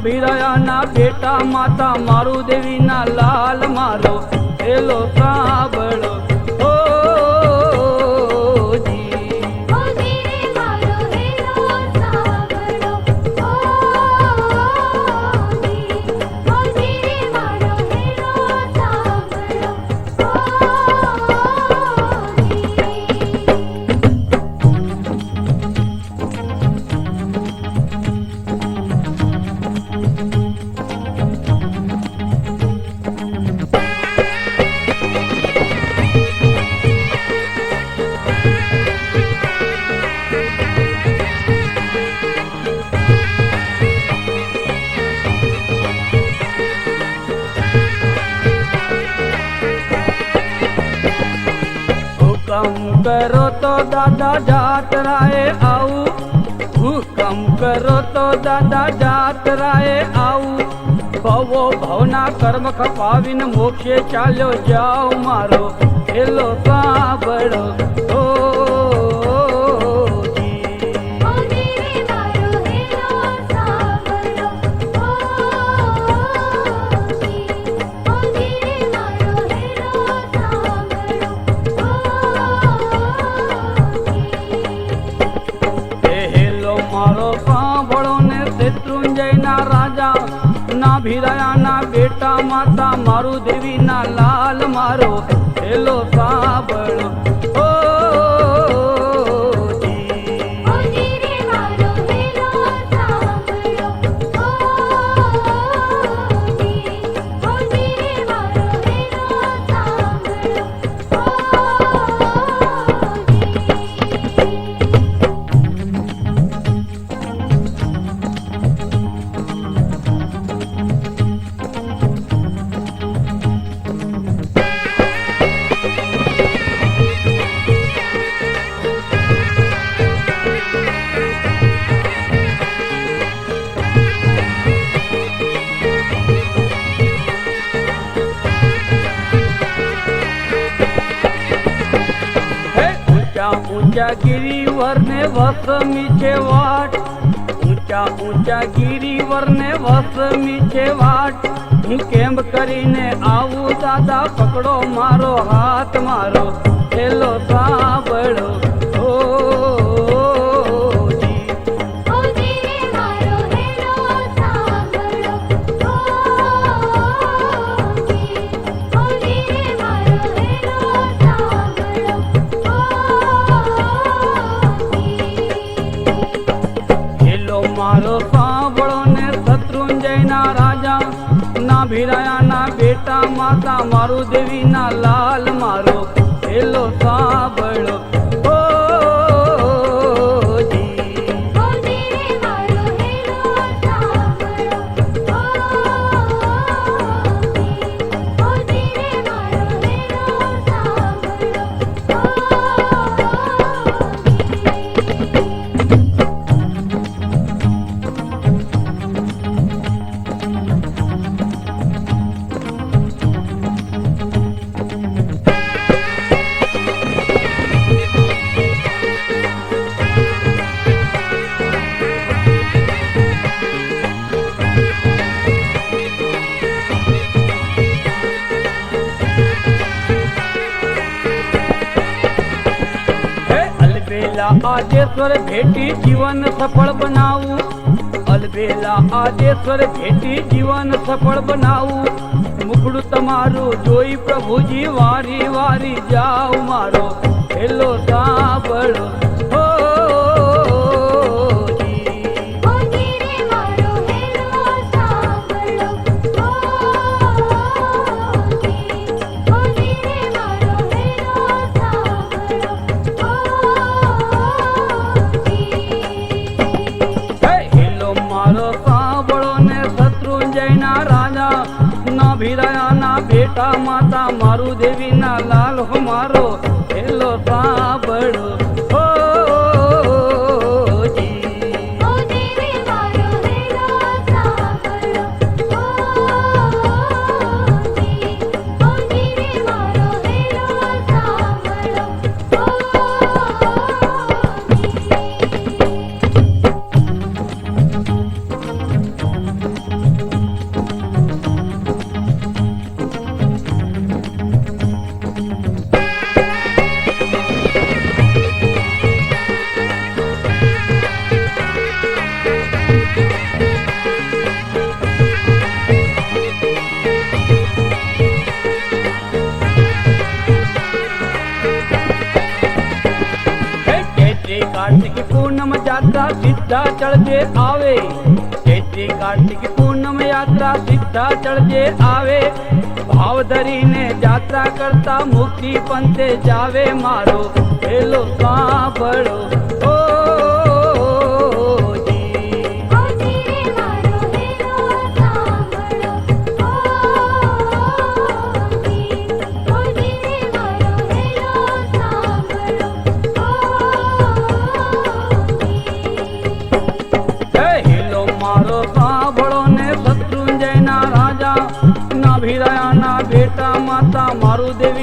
ભીરાયાના બેટા માતા મારું દેવીના લાલ મારો હેલો સાંભળો हुकम करो तो दादा जातराए आऊ हुकम करो तो दादा जातराए आऊ भवो भवना कर्म खपावीन मोक्षे चाल्यो जाओ मारो हेलो सांभळो राजा ना भीरायाना बेटा माता मारू देवीना लाल मारो हेलो सांभळो ऊंचा गिरीवर ने वस मीछे वाट ऊंचा ऊंचा गिरीवर ने वस मीछे वाट हूँ केम करीने आऊं दादा पकड़ो मारो हाथ मारो हेलो सांभळो मारो सांभळो ने शत्रुंजयना राजा ना भीरायाना बेटा माता मारू देवीना लाल मारो हेलो सांभळो आदेश्वर भेटी जीवन सफल बनाऊ अलबेला आदेश्वर भेटी जीवन सफल बनाऊ मुखड़ू तमारू जोई प्रभुजी वारी वारी जाऊ मारो हेलो सांभळो भीरायाना बेटा माता मारू देवीना लाल हो मारो हेलो सांभळो યાત્રા સીધા ચડજે આવે, ચૈત્રી કાર્તિક પૂનમ યાત્રા સીધા ચડજે આવે, ભાવ ધરીને જાત્રા કરતા મુક્તિ પંથે જાવે, મારો પેલો સાંભળો ઓ બેટા માતા મારું દેવ